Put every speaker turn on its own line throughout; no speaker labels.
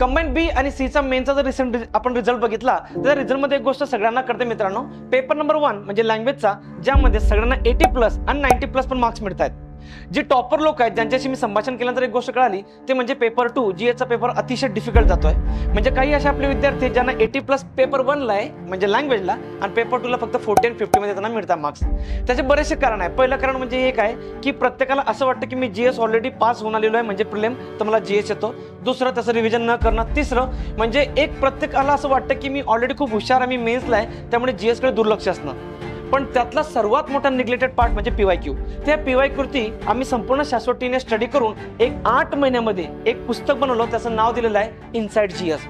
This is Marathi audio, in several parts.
कंबाईन बी आणि सीचा मेनचा जर रिसेंट आपण रिझल्ट बघितला तर त्या रिझल्टमध्ये एक गोष्ट सगळ्यांना कळते मित्रांनो, पेपर नंबर 1 म्हणजे लँग्वेजचा, ज्यामध्ये सगळ्यांना 80+ आणि 90+ पण मार्क्स मिळत आहेत. जे टॉपर लोक आहेत ज्यांच्याशी मी संभाषण केल्यानंतर एक गोष्ट कळाली ते म्हणजे पेपर 2 जीएसचा पेपर अतिशय डिफिकल्ट जातोय. म्हणजे काही असे आपले विद्यार्थी ज्यांना 80+ पेपर 1ला आहे म्हणजे लँग्वेजला, आणि पेपर 2ला फक्त 40 आणि 50 मध्ये त्यांना मिळतात मार्क्स. त्याचे बरेचसे कारण आहे. पहिलं कारण म्हणजे एक आहे की प्रत्येकाला असं वाटतं की मी जीएस ऑलरेडी पास होऊन आलेलो आहे म्हणजे प्रिलिम, तर मला जीएस येतो. दुसरं त्याचं रिव्हिजन न करणं. तिसरं म्हणजे एक प्रत्येकाला असं वाटतं की मी ऑलरेडी खूप हुशार आहे, मी मेन्सला आहे, त्यामुळे जीएस कडे दुर्लक्ष असणं. पण त्यातला सर्वात मोठा निग्लेक्टेड पार्ट म्हणजे पीवायक्यू. त्या पीवायक्यूवरती आम्ही संपूर्ण शाश्वतीने स्टडी करून एक 8 महिन्यामध्ये एक पुस्तक बनवलं, त्याचं नाव दिलेलं आहे इनसाइड जीएस.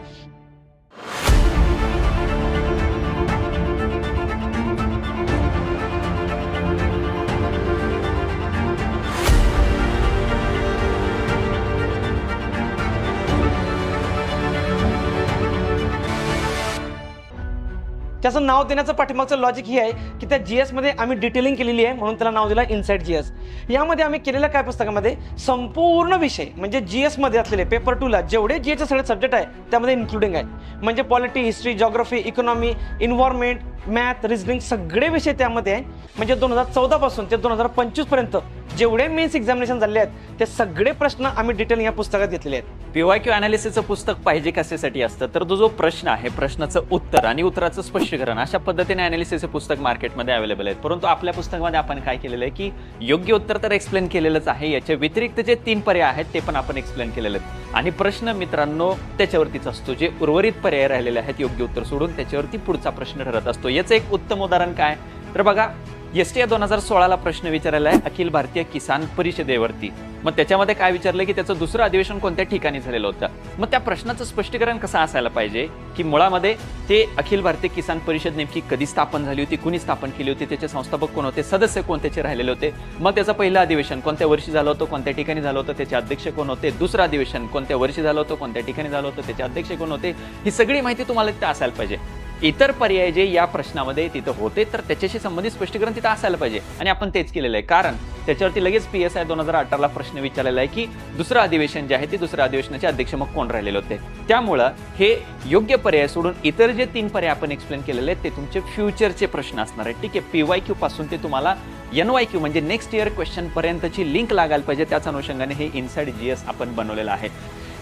त्याचं नाव देण्याचं पाठीमागचं लॉजिक ही आहे की त्या जीएस मध्ये आम्ही डिटेलिंग केलेली आहे, म्हणून त्याला नाव दिलं इनसाइड जीएस. यामध्ये आम्ही केलेल्या काय पुस्तकामध्ये संपूर्ण विषय म्हणजे जीएस मध्ये असलेले पेपर 2ला जेवढे जीएसचे सगळे सब्जेक्ट आहे त्यामध्ये इन्क्लुडिंग आहे. म्हणजे polity, history, geography, economy, environment, math, reasoning सगळे विषय त्यामध्ये आहे. म्हणजे 2014 पासून ते 2025 पर्यंत जेवढे मेन्स एक्झामिनेशन झाले आहेत ते सगळे प्रश्न आम्ही डिटेल या पुस्तकात घेतलेले आहेत.
पीवायक्यू अनालिसिसचं पुस्तक पाहिजे कशासाठी असतं, तर तो जो प्रश्न आहे, प्रश्नाचं उत्तर आणि उत्तराचं स्पष्टीकरण, अशा पद्धतीने अनालिसिसचे पुस्तक मार्केटमध्ये अवेलेबल आहेत. परंतु आपल्या पुस्तकामध्ये आपण काय केलेलं आहे की योग्य उत्तर तर एक्सप्लेन केलेलंच आहे, याच्या व्यतिरिक्त जे 3 पर्याय आहेत ते पण आपण एक्सप्लेन केलेले आहेत. आणि प्रश्न मित्रांनो त्याच्यावरतीच असतो, जे उर्वरित पर्याय राहिलेले आहेत योग्य उत्तर सोडून त्याच्यावरती पुढचा प्रश्न ठरत असतो. याचं एक उत्तम उदाहरण काय, तर बघा एसटी 2016ला प्रश्न विचारलेला आहे अखिल भारतीय किसान परिषदेवरती. मग त्याच्यामध्ये काय विचारलं की त्याचं दुसरं अधिवेशन कोणत्या ठिकाणी झालेलं होतं. मग त्या प्रश्नाचं स्पष्टीकरण कसं असायला पाहिजे की मुळामध्ये ते अखिल भारतीय किसान परिषद नेमकी कधी स्थापन झाली होती, कुणी स्थापन केली होती, त्याचे संस्थापक कोण होते, सदस्य कोणत्याचे राहिलेले होते, मग त्याचं पहिलं अधिवेशन कोणत्या वर्षी झालं होतं, कोणत्या ठिकाणी झालं होतं, त्याचे अध्यक्ष कोण होते, दुसरं अधिवेशन कोणत्या वर्षी झालं होतं, कोणत्या ठिकाणी झालं होतं, त्याचे अध्यक्ष कोण होते, ही सगळी माहिती तुम्हाला तिथं असायला पाहिजे. इतर पर्याय जे या प्रश्नामध्ये तिथं होते तर त्याच्याशी संबंधित स्पष्टीकरण तिथं असायला पाहिजे, आणि आपण तेच केलेलं आहे. कारण त्याच्यावरती लगेच PSI 2018ला प्रश्न विचारलेला आहे की दुसरं अधिवेशन जे आहे ते दुसऱ्या अधिवेशनाचे अध्यक्ष मग कोण राहिलेले होते. त्यामुळं हे योग्य पर्याय सोडून इतर जे 3 पर्याय आपण एक्सप्लेन केलेले आहेत ते तुमचे फ्युचरचे प्रश्न असणार आहेत. ठीक आहे, पीवायक्यू पासून ते तुम्हाला NYQ म्हणजे नेक्स्ट इयर क्वेश्चन पर्यंतची लिंक लागायला पाहिजे. त्याच अनुषंगाने हे इनसाइड जीएस आपण बनवलेलं आहे.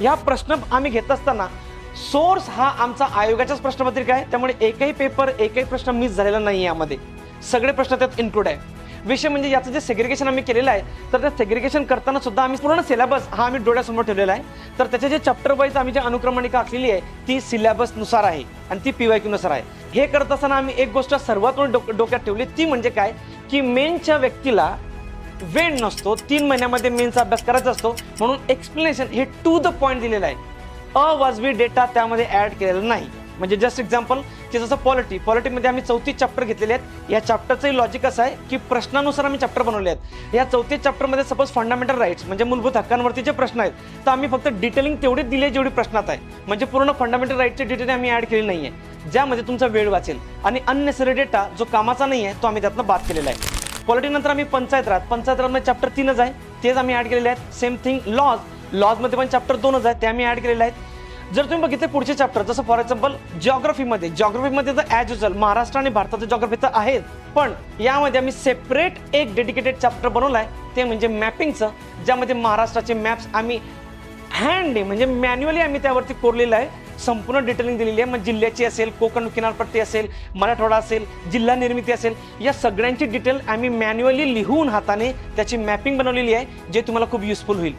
या प्रश्न आम्ही घेत असताना सोर्स हा आमचा आयोगाच्याच प्रश्नपत्रिका आहे, त्यामुळे एकही पेपर एकही प्रश्न मिस झालेला नाही. यामध्ये सगळे प्रश्न त्यात इन्क्लूड आहे. विषय म्हणजे याचं जे सेग्रिगेशन आम्ही केलेलं आहे तर त्या सेग्रिगेशन करताना सुद्धा आम्ही पूर्ण सिलेबस हा आम्ही डोळ्यासमोर ठेवलेला आहे. तर त्याचे जे चॅप्टर वाईज आम्ही जे अनुक्रमणिका आखलेली आहे ती सिलेबसनुसार आहे आणि ती पीवायक्यूनुसार आहे. हे करत असताना आम्ही एक गोष्ट सर्वात डोक्यात ठेवली, ती म्हणजे काय की मेनच्या व्यक्तीला वेळ नसतो, 3 महिन्यामध्ये मेनचा अभ्यास करायचा असतो, म्हणून एक्सप्लेनेशन हे टू द पॉईंट दिलेलं आहे. अवाजवी डेटा त्यामध्ये ऍड केलेला नाही. म्हणजे जस्ट एक्झाम्पल की जसं पॉलिटीमध्ये आम्ही 34 चॅप्टर घेतलेले आहेत. या चॅप्टरचंही लॉजिक असं आहे की प्रश्नानुसार आम्ही चॅप्टर बनवले आहेत. या 34 चॅप्टरमध्ये सपोज फंडामेंटल राईट्स म्हणजे मूलभूत हक्कांवरती जे प्रश्न आहेत तर आम्ही फक्त डिटेलिंग तेवढीच दिली आहे जेवढी प्रश्नात आहे. म्हणजे पूर्ण फंडामेंटल राईटची डिटेल आम्ही ऍड केली नाही आहे, ज्यामध्ये तुमचा वेळ वाचेल. आणि अननेसेसरी डेटा जो कामाचा नाही आहे तो आम्ही त्यातनं बाद केलेला आहे. पॉलिटीनंतर आम्ही पंचायत राजमध्ये चॅप्टर 3च आहे, तेच आम्ही ऍड केलेले आहेत. सेम थिंग लॉजमध्ये पण चॅप्टर 2च आहे, ते आम्ही ऍड केलेले आहेत. जर तुम्ही बघितले पुढचे चॅप्टर जसं फॉर एक्झाम्पल जॉग्राफीमध्ये तर ॲज युजल महाराष्ट्र आणि भारताचं जॉग्राफी तर आहेत, पण यामध्ये आम्ही सेपरेट एक डेडिकेटेड चॅप्टर बनवला आहे, ते म्हणजे मॅपिंगचं, ज्यामध्ये महाराष्ट्राचे मॅप्स आम्ही हँड म्हणजे मॅन्युअली आम्ही त्यावरती कोरलेलं आहे. संपूर्ण डिटेलिंग दिलेली आहे. मग जिल्ह्याची असेल, कोकण किनारपट्टी असेल, मराठवाडा असेल, जिल्हा निर्मिती असेल, या सगळ्यांची डिटेल आम्ही मॅन्युअली लिहून हाताने त्याची मॅपिंग बनवलेली आहे, जे तुम्हाला खूप युजफुल होईल.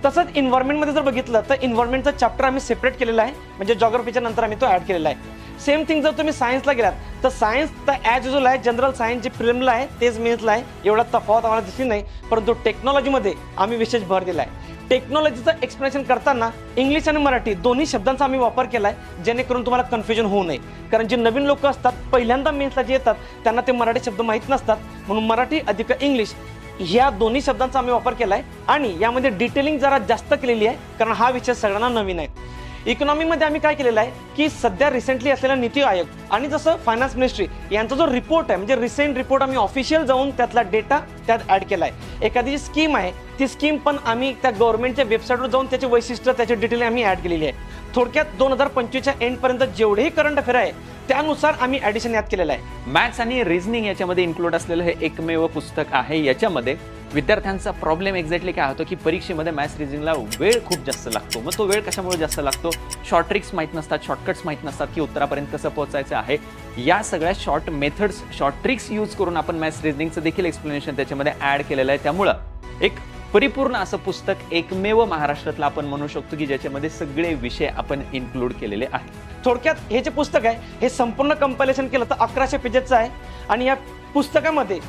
तसंच इन्व्हायरमेंटमध्ये जर बघितलं तर इन्व्हायरमेंटचा चॅप्टर आम्ही सेपरेट केलेला आहे, म्हणजे जॉग्राफीच्या नंतर आम्ही तो ऍड केलेला आहे. सेम थिंग जर तुम्ही सायन्सला गेलात तर सायन्स तर ॲज युजल आहे, जनरल सायन्स जे प्रिलिमला आहे तेच मेन्सला आहे, एवढा तफावत आम्हाला दिसली नाही. परंतु टेक्नॉलॉजीमध्ये आम्ही विशेष भर दिला आहे. टेक्नॉलॉजीचं एक्सप्लेनेशन करताना इंग्लिश आणि मराठी दोन्ही शब्दांचा आम्ही वापर केला आहे, जेणेकरून तुम्हाला कन्फ्युजन होऊ नये. कारण जे नवीन लोक असतात पहिल्यांदा मेन्सला जे येतात त्यांना ते मराठी शब्द माहीत नसतात, म्हणून मराठी अधिक इंग्लिश ह्या दोन्ही शब्दांचा आम्ही वापर केला आहे. आणि यामध्ये डिटेलिंग जरा जास्त केलेली आहे, कारण हा विषय सगळ्यांना नवीन आहे. इकॉनॉमीमध्ये आम्ही काय केलेलं आहे की सध्या रिसेंटली असलेला नीती आयोग आणि जसं फायनान्स मिनिस्ट्री यांचा जो रिपोर्ट आहे, म्हणजे रिसेंट रिपोर्ट आम्ही ऑफिशियल जाऊन त्यातला डेटा त्यात ॲड केला आहे. एखादी जी स्कीम आहे ती स्कीम पण आम्ही त्या गव्हर्नमेंटच्या वेबसाईटवर जाऊन त्याचे वैशिष्ट्य त्याची डिटेल आम्ही ॲड केलेली आहे. थोडक्यात 2025च्या एंड पर्यंत जेवढेही करंट अफेअर आहे त्यानुसार आम्ही ऍडिशन याद केलेलं आहे.
मॅथ्स आणि रिझनिंग याच्यामध्ये इन्क्लूड असलेलं हे एकमेव पुस्तक आहे. याच्यामध्ये विद्यार्थ्यांचा प्रॉब्लेम एक्झॅक्टली काय होतो की परीक्षेमध्ये मॅथ्स रिझनिंगला वेळ खूप जास्त लागतो. मग तो वेळ कशामुळे जास्त लागतो? शॉर्ट ट्रिक्स माहीत नसतात, शॉर्टकट्स माहीत नसतात की उत्तरापर्यंत कसं पोहोचायचं आहे. या सगळ्या short methods, short tricks use करून आपण मॅथ्स रिझनिंगचं देखील एक्सप्लेनेशन त्याच्यामध्ये ऍड केलेलं आहे. त्यामुळं एक परिपूर्ण असं पुस्तक एकमेव महाराष्ट्रातलं आपण म्हणू शकतो की ज्याच्यामध्ये सगळे विषय आपण इन्क्लूड केलेले आहेत.
थोडक्यात हे जे पुस्तक आहे हे संपूर्ण कंपायलेशन केलं तर 1100 पेजेसचं आहे आणि या पुस्तकामध्ये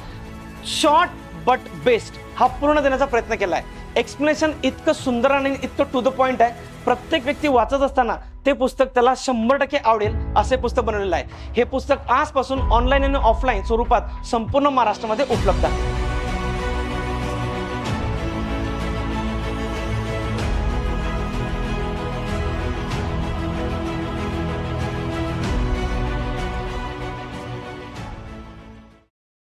शॉर्ट बट बेस्ट हा पूर्ण देण्याचा प्रयत्न केला आहे. एक्सप्लेनेशन इतकं सुंदर आणि इतकं टू द पॉइंट आहे, प्रत्येक व्यक्ती वाचत असताना ते पुस्तक त्याला 100% आवडेल असे पुस्तक बनवलेलं आहे. हे पुस्तक आजपासून ऑनलाईन आणि ऑफलाईन स्वरूपात संपूर्ण महाराष्ट्रामध्ये उपलब्ध आहे.